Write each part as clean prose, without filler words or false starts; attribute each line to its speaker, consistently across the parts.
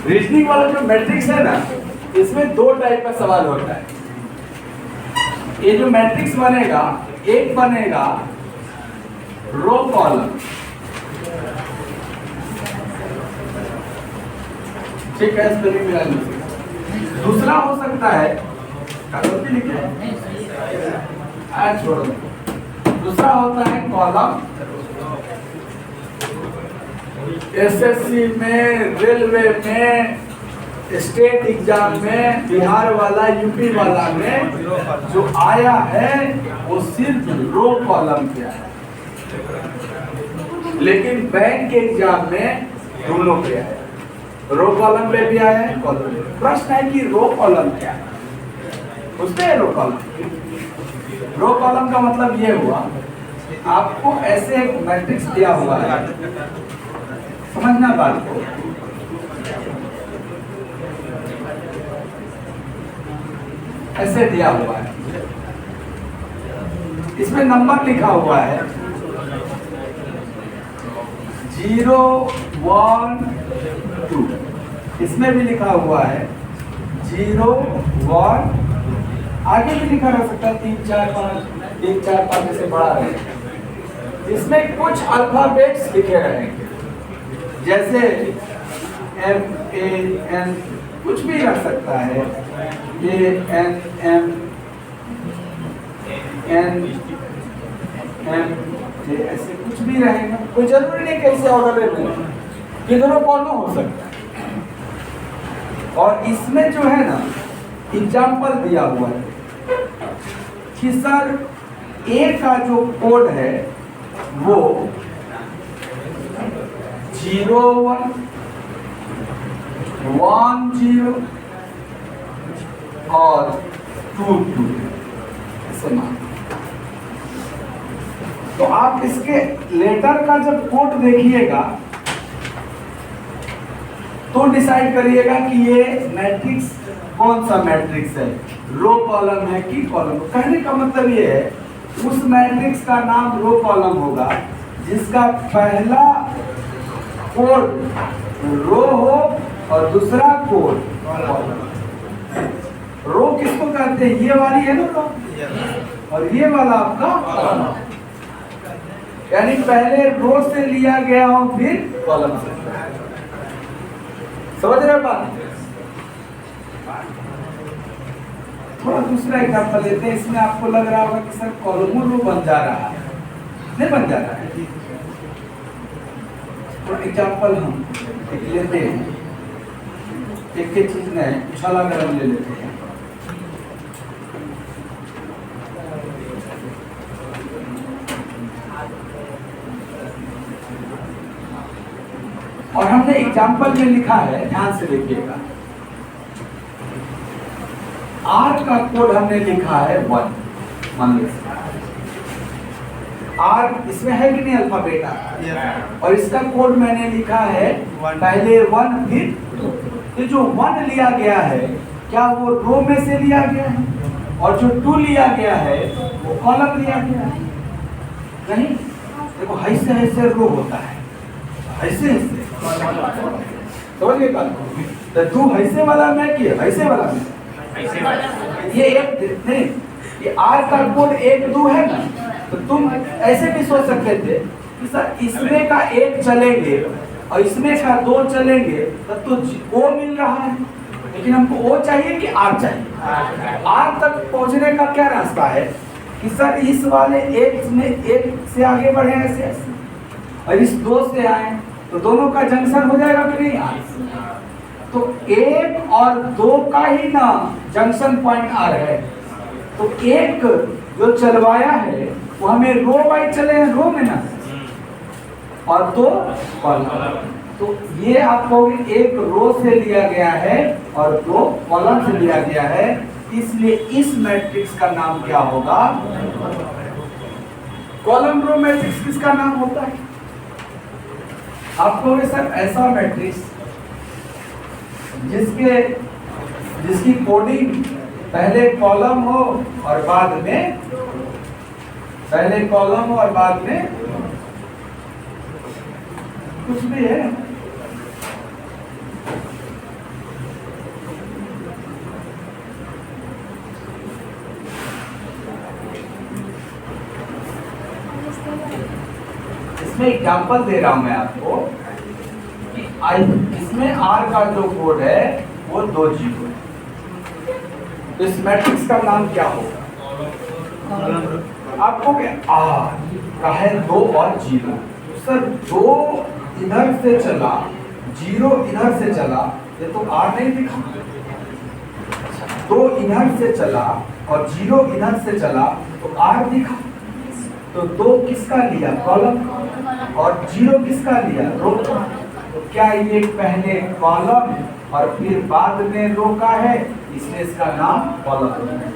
Speaker 1: Reasoning वाला जो matrix है ना, इसमें दो टाइप का सवाल होता है। ये जो मैट्रिक्स बनेगा, एक बनेगा रो कॉलम, ठीक है, स्पेलिंग मिला लीजिए। दूसरा हो सकता है गलती लिखे छोड़ दो। दूसरा होता है कॉलम। एसएससी में, रेलवे में, स्टेट एग्जाम में, बिहार वाला, यूपी वाला में जो आया है वो सिर्फ रो कॉलम पे आया, लेकिन बैंक के एग्जाम में दोनों पे आया, रो कॉलम पे भी आया है, कॉलम पे। प्रश्न है कि रो कॉलम क्या है, उसमें रो कॉलम। रो कॉलम का मतलब ये हुआ, आपको ऐसे एक मैट्रिक्स दिया हुआ है, समझना बात को। ऐसे दिया हुआ है, इसमें नंबर लिखा हुआ है 0 1 2, इसमें भी लिखा हुआ है 0 1, आगे भी लिखा रह सकता है 3 4 5, 1 4 5 से बड़ा है। इसमें कुछ अल्फाबेट्स लिखे रहेंगे, जैसे M A N, कुछ भी रख सकता है, A N M N M, ऐसे कुछ भी रहेगा। कोई जरूरी नहीं कैसे ऑर्डर में, किधरों कौनों हो सकता है। और इसमें जो है ना, एग्जाम्पल दिया हुआ है कि सर A का जो कोड है वो 0 1 1 0 और 2 2 ऐसे मान। तो आप इसके लेटर का जब कोड देखिएगा तो डिसाइड करिएगा कि ये मैट्रिक्स कौन सा मैट्रिक्स है, रो कॉलम है कि कॉलम। कहने का मतलब ये है, उस मैट्रिक्स का नाम रो कॉलम होगा जिसका पहला कोड रो हो और दूसरा कोड कॉलम। रो किसको कहते हैं? ये वाली है ना रो, और ये वाला आपका कॉलम, यानी पहले रो से लिया गया हो फिर कॉलम से। समझ रहे बात? थोड़ा दूसरा एग्जांपल लेते हैं। इसमें आपको लग रहा होगा कि सर कॉलम रो बन जा रहा है, नहीं बन जा रहा है। थोड़ा एग्जांपल हम लेते हैं, एक एक चीज में उछाला गरम ले लेते हैं। और हमने एग्जाम्पल में लिखा है, ध्यान से देखिएगा, R का कोड हमने लिखा है 1, मान लीजिए R इसमें है कि नहीं अल्फाबेट R, और इसका कोड मैंने लिखा है पहले 1 फिर 2। तो जो 1 लिया गया है क्या वो रो में से लिया गया है, और जो 2 लिया गया है वो कॉलम लिया गया है? नहीं, देखो ऐसे ऐसे रो होता है, ऐसे ऐसे समझिए बात। तो 2 ऐसे वाला में कि ऐसे वाला में, ये एक नहीं, ये R का कोड 1 2 है ना, तो तुम ऐसे भी सोच सकते थे कि सर इसमें का 1 चलेंगे और इसमें का 2 चलेंगे, तब तो O मिल रहा है, लेकिन हमको O चाहिए कि R चाहिए। R तक पहुंचने का क्या रास्ता है कि सर इस वाले 1 में 1 से आगे बढ़े ऐसे ऐसे, और इस 2 से आए तो दोनों का जंक्शन हो जाएगा कि नहीं? तो 1 और 2 का ही ना जंक्शन पॉइंट R है। तो 1 जो चलवाया है वो हमें रो वाइज चले हैं, रो में ना, और 2 कॉलम। तो ये आप कहोगे 1 रो से लिया गया है और 2 कॉलम से लिया गया है, इसलिए इस मैट्रिक्स का नाम क्या होगा? कॉलम रो मैट्रिक्स किसका नाम होता है? आप कहोगे सर ऐसा मैट्रिक्स जिसकी कोडिंग पहले कॉलम हो और बाद में, पहले कॉलम हो और बाद में कुछ भी है इसमें एग्जाम्पल दे रहा हूं मैं आपको कि इसमें आर का जो कोड है वो 2 जीरो है। तो इस मैट्रिक्स का नाम क्या होगा? आपको आर का है 2 और 0। सर 2 इधर से चला, 0 इधर से चला, ये तो आर नहीं दिखा। 2 इधर से चला और 0 इधर से चला तो आर दिखा। तो 2 किसका लिया? कॉलम। और 0 किसका लिया? रो। तो क्या ये पहले कॉलम और फिर बाद में रो का है, इसलिए इसका नाम कॉलम है।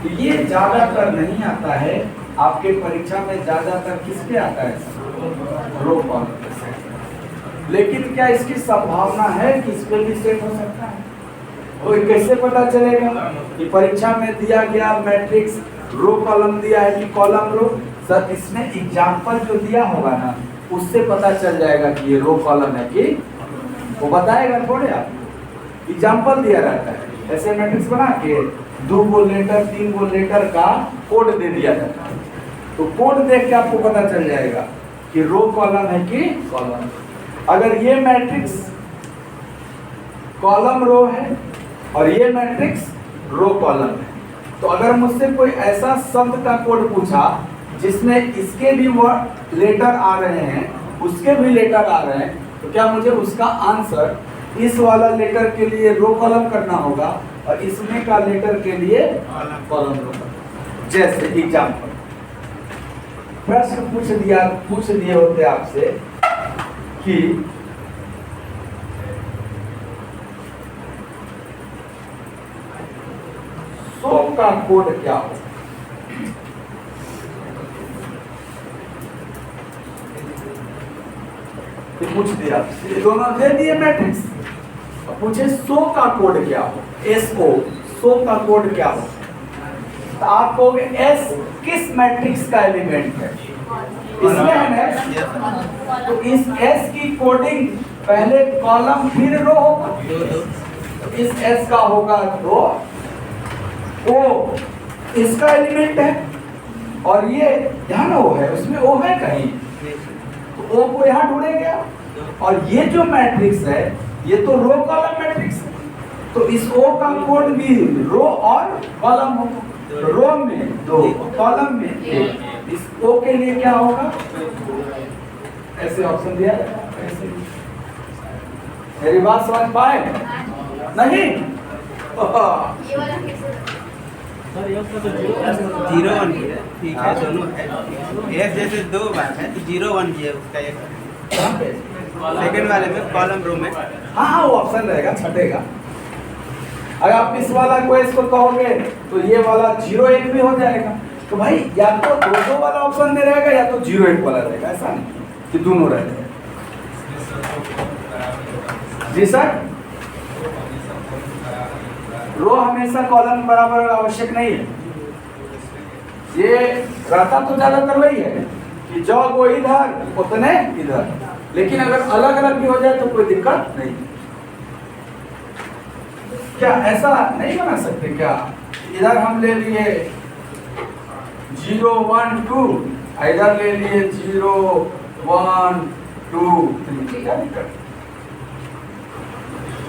Speaker 1: तो ये ज्यादातर नहीं आता है आपके परीक्षा में, ज्यादातर किस पे आता है? Row column. लेकिन क्या इसकी संभावना है कि इस पे भी सेट हो सकता है? तो कैसे पता चलेगा कि परीक्षा में दिया गया मैट्रिक्स रो कॉलम दिया है कि कॉलम रो? सर इसमें एग्जाम्पल जो दिया होगा ना, उससे पता चल जाएगा कि ये रो कॉलम है कि वो बताएगा थोड़े। आप एग्जाम्पल दिया रहता है, ऐसे मैट्रिक्स बना के 2 गो लेटर 3 गो लेटर का कोड दे दिया जाता है। तो कोड देख के आपको पता चल जाएगा कि रो कॉलम है कि कॉलम। अगर ये मैट्रिक्स कॉलम रो है और ये मैट्रिक्स रो कॉलम है, तो अगर मुझसे कोई ऐसा शब्द का कोड पूछा जिसमें इसके भी वो लेटर आ रहे हैं, उसके भी लेटर आ रहे हैं, तो क्या मुझे उसका आंसर इस वाला लेटर के लिए रो कॉलम करना होगा और इसमें का लेटर के लिए कॉलम रो करना। जैसे एग्जाम्पल प्रश्न पूछ दिए होते आपसे कि सो का कोड क्या हो? पूछ दिया आपसे, ये दोनों दे दिए मैट्रिक्स, पूछे सो का कोड क्या हो? SO, सो का कोड क्या हो? तो आप कहोगे S किस मैट्रिक्स का एलिमेंट है? इसमें है ना, तो इस S की कोडिंग पहले कॉलम फिर रो होगा। तो इस S का होगा रो, O इसका एलिमेंट है और ये यहाँ ना O है, उसमें O है कहीं, तो O को यहाँ ढूंढेंगे। और ये जो मैट्रिक्स है ये तो रो कॉलम मैट्रिक्स है, तो इस O का कोड भी रो और कॉलम होगा। रो में 2, कॉलम में 1। इस O के लिए क्या होगा? ऐसे ऑप्शन दिया ऐसे। मेरी बात समझ पाए? नहीं?
Speaker 2: जीरो 1 भी है, ठीक है, दोनों है। S जैसे 2 बार है तो 0 1 भी है उसका एक। सेकंड वाले में कॉलम रो में
Speaker 1: हाँ वो ऑप्शन रहेगा, छटेगा। अगर आप इस वाला को इसको कहोगे तो ये वाला 0 1 भी हो जाएगा। तो भाई या तो 2 वाला ऑप्शन में रहेगा या तो 0 1 वाला रहेगा, ऐसा नहीं कि दोनों रहेगा। जी सर, रो हमेशा कॉलम बराबर आवश्यक नहीं है। ये रहता तो ज्यादातर वही है कि जो वो इधर उतने इधर, लेकिन अगर अलग अलग भी हो जाए तो कोई दिक्कत नहीं। क्या ऐसा नहीं बना सकते क्या? इधर हम ले लिए 0 1 2, इधर ले लिए 0 1 2 3, क्या दिक्कत?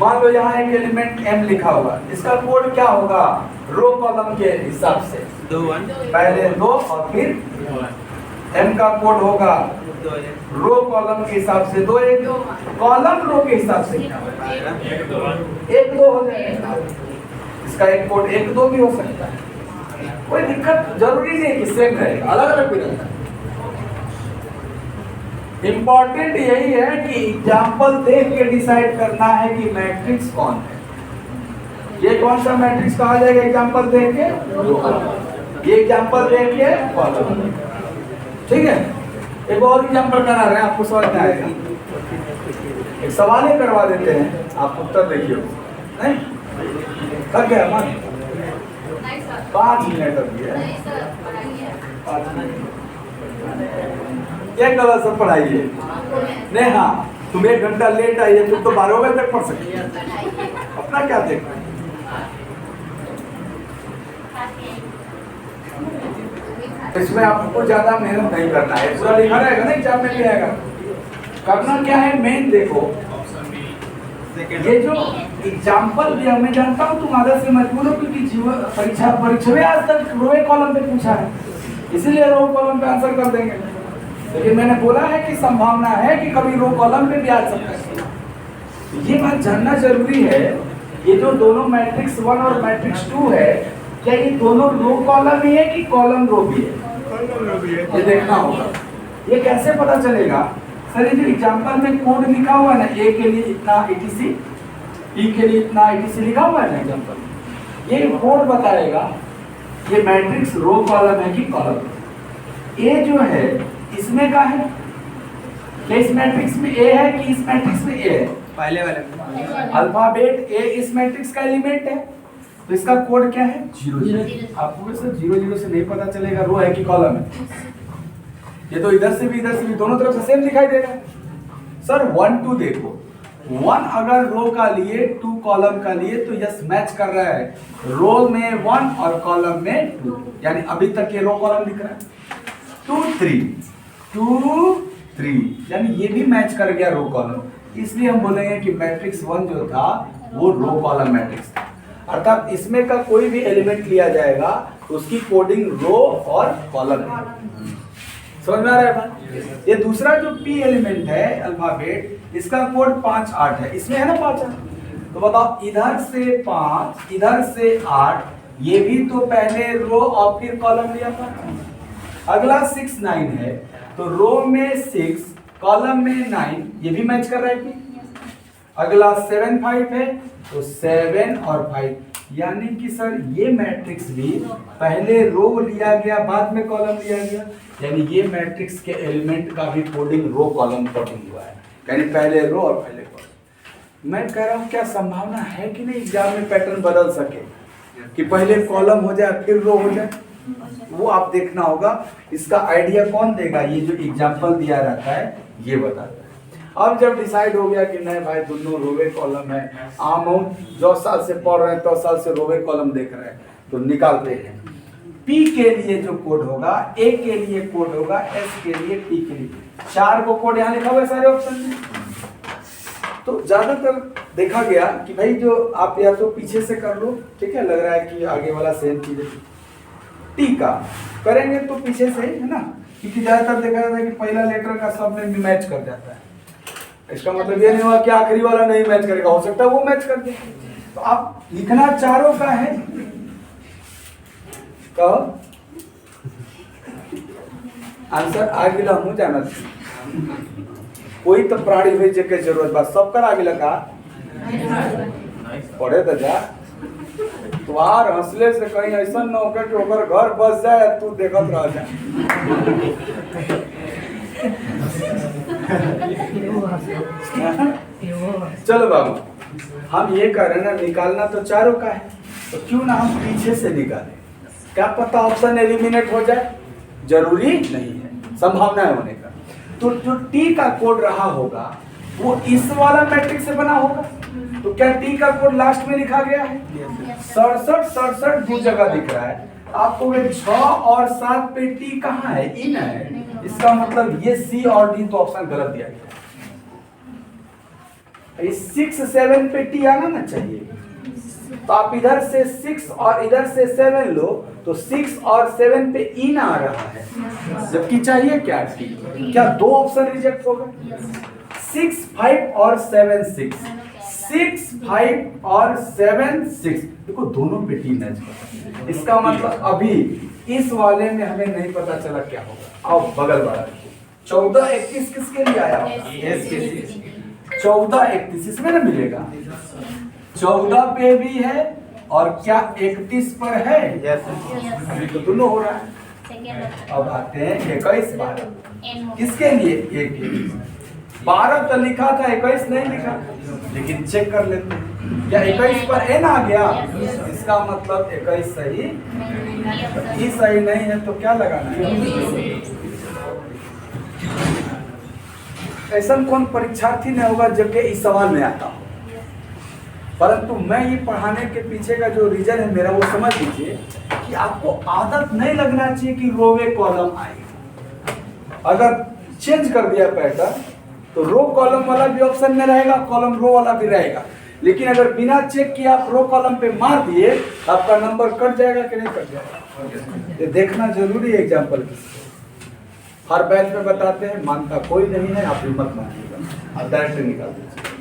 Speaker 1: मान लो यहाँ एक एलिमेंट M लिखा हुआ, इसका कोड क्या होगा? रो कॉलम के हिसाब से
Speaker 2: 2 1
Speaker 1: पहले 2 और फिर M का कोड होगा
Speaker 2: 2 1
Speaker 1: रो कॉलम के हिसाब से 2 1, कॉलम रो के हिसाब से क्या होगा? 1 2 हो जाएगा। इसका एक कोड 1 2 भी हो सकता है, कोई दिक्कत जरूरी नहीं कि सेम रहे, अलग अलग भी रहता है। इंपॉर्टेंट यही है कि एग्जाम्पल देख के डिसाइड करना है कि मैट्रिक्स कौन है। ये कौन सा मैट्रिक्स कहा जाएगा? एग्जाम्पल देख के, ये एग्जाम्पल देख के कॉलम। ठीक है, एक और एग्जाम्पल करा रहे हैं, आपको समझ में आएगा। एक सवाल ही करवा देते हैं, आप उत्तर देखिए। नहीं थक गया मन? 5 मिनट अभी है, 5 मिनट एक गलत से पढ़ाइए। नहीं हाँ, तुम 1 घंटा लेट आइए, तुम तो 12 बजे तक पढ़ सकते हो। अपना क्या देखना है? इसमें आपको ज्यादा मेहनत नहीं करना है, पूरा लिखा रहेगा ना एग्जाम में भी आएगा। करना क्या है मेन देखो, ये जो एग्जाम्पल दिया मैं जानता हूँ तुम आदत से मजबूर हो, क्योंकि जीवन परीक्षा में आज तक रोए कॉलम पे पूछा है, इसीलिए रो कॉलम पे आंसर कर देंगे। लेकिन मैंने बोला है कि संभावना है कि कभी रो कॉलम पे भी आ सकता है। ये बात जानना जरूरी है, ये जो दोनों मैट्रिक्स 1 और मैट्रिक्स 2 है, क्या ये दोनों रो कॉलम ही है कि कॉलम रो भी है, ये देखना होगा। ये कैसे पता चलेगा? सर ये जो एग्जाम्पल में कोड लिखा हुआ है ना, ए के लिए इतना etc, ई के लिए इतना etc लिखा हुआ है ना एग्जाम्पल, ये कोड बताएगा ये मैट्रिक्स रो कॉलम है कि कॉलम। ए जो है इसमें का है, क्या इस मैट्रिक्स में ए है कि इस मैट्रिक्स में ए है?
Speaker 2: पहले वाले में
Speaker 1: अल्फाबेट ए इस मैट्रिक्स का एलिमेंट है, तो इसका कोड क्या है? 0 आपको सर 0 से नहीं पता चलेगा रो है कि कॉलम है। ये तो इधर से भी दोनों तरफ से सेम दिखाई दे रहा है। सर 1 2 देखो, 1 अगर रो का लिए 2 कॉलम का लिए तो यस मैच कर रहा है, रो में 1 और कॉलम में 2, यानी अभी तक ये रो कॉलम दिख रहा है। 2 3 यानी ये भी मैच कर गया रो कॉलम, इसलिए हम बोलेंगे कि मैट्रिक्स 1 जो था वो रो कॉलम मैट्रिक्स था। अर्थात इसमें का कोई भी एलिमेंट लिया जाएगा तो उसकी कोडिंग रो और कॉलम है। समझ में आ रहा है बात? ये दूसरा जो पी एलिमेंट है अल्फाबेट, इसका कोड 5 8 है, इसमें है ना 5 8, तो बताओ इधर से 5 इधर से 8, ये भी तो पहले रो और फिर कॉलम लिया था। अगला 6 9 है, तो रो में 6 कॉलम में 9, ये भी मैच कर रहा है कि? अगला 7 5 है, तो 7 और 5, यानी कि सर ये मैट्रिक्स भी पहले रो लिया गया बाद में कॉलम लिया गया, यानी ये मैट्रिक्स के एलिमेंट का भी कोडिंग रो कॉलम कोडिंग हुआ है, यानी पहले रो और पहले कॉलम। मैं कह रहा हूँ क्या संभावना है कि नहीं एग्जाम में पैटर्न बदल सके, कि पहले कॉलम हो जाए फिर रो हो जाए? वो आप देखना होगा। इसका आइडिया कौन देगा? ये जो एग्जाम्पल दिया रहता है ये बताता है। अब जब डिसाइड हो गया कि नहीं भाई दोनों रोवे कॉलम है, आम जो साल से पढ़ रहे हैं तो साल से रोवे कॉलम देख रहे हैं, तो निकालते हैं। पी के लिए जो कोड होगा, ए के लिए कोड होगा, एस के लिए, टी के लिए, 4 को कोड यहाँ लिखा हुआ है सारे ऑप्शन में। तो ज्यादातर देखा गया कि भाई जो आप या तो पीछे से कर लो, ठीक है, लग रहा है कि आगे वाला सेम चीज है। टी का करेंगे तो पीछे से है ना, क्योंकि ज्यादातर देखा जाता है कि पहला लेटर का सब में भी मैच कर जाता है। इसका मतलब ये नहीं हुआ कि आखिरी वाला नहीं मैच करेगा, हो सकता है वो मैच कर दे। तो आप लिखना चारों का है, तो आंसर आगे लहू जाना चाहिए। कोई तो प्राणी हुई के जरूरत बा, सब कर आगे लगा पढ़े तो जा, तुम्हार हंसले से कहीं ऐसा न हो कि ओकर घर बस जाए तू देखत रह जा। चलो बाबू, हम ये कह रहे हैं ना, निकालना तो चारों का है, तो क्यों ना हम पीछे से निकालें? क्या पता ऑप्शन एलिमिनेट हो जाए, जरूरी नहीं है, संभावना है होने का। तो जो टी का कोड रहा होगा वो इस वाला मैट्रिक्स से बना होगा। तो क्या टी का कोड लास्ट में लिखा गया है? 67 दो जगह दिख रहा है आपको। 6 और 7 पे टी कहाँ है? इन है। इसका मतलब ये सी और डी तो ऑप्शन गलत दिया गया। 6 7 पे टी आना ना चाहिए, तो आप इधर से 6 और इधर से 7 लो, तो 6 और 7 पे इन आ रहा है, जबकि चाहिए क्या टी। क्या दो ऑप्शन रिजेक्ट हो गए? 6 5 और 7 6, 6 5 और 7 6, देखो दोनों पे टी मैच कर। इसका मतलब अभी इस वाले में हमें नहीं पता चला क्या होगा। अब बगल वाला 14 31 किसके लिए आया? एस के लिए। 14 31 इसमें ना मिलेगा, 14 पे भी है और क्या 31 पर है? अभी तो दोनों हो रहा है। अब आते हैं 21 12 किसके लिए? एक 12 तो लिखा था, 21 नहीं लिखा, लेकिन चेक कर लेते हैं क्या 21 पर एन आ गया। इसका मतलब 21 सही, ई सही नहीं है तो क्या लगाना है? ऐसा कौन परीक्षार्थी नहीं होगा जबकि इस सवाल में आता हो। परंतु मैं ये पढ़ाने के पीछे का जो रीजन है मेरा, वो समझ लीजिए कि आपको आदत नहीं लगना चाहिए कि रो वे कॉलम आएगा। अगर चेंज कर दिया पैटर्न तो रो कॉलम वाला भी ऑप्शन में रहेगा, कॉलम रो वाला भी रहेगा। लेकिन अगर बिना चेक किए आप रो कॉलम पे मार दिए, आपका नंबर कट जाएगा कि नहीं कट जाएगा, ये देखना जरूरी है। एग्जाम्पल हर बैच में बताते हैं, मानता कोई नहीं है, आप हिम्मत मानिएगा, आप डायरेक्ट निकाल दीजिए।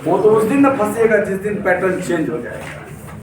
Speaker 1: वो तो उस दिन न फंसेगा जिस दिन पैटर्न चेंज हो जाएगा।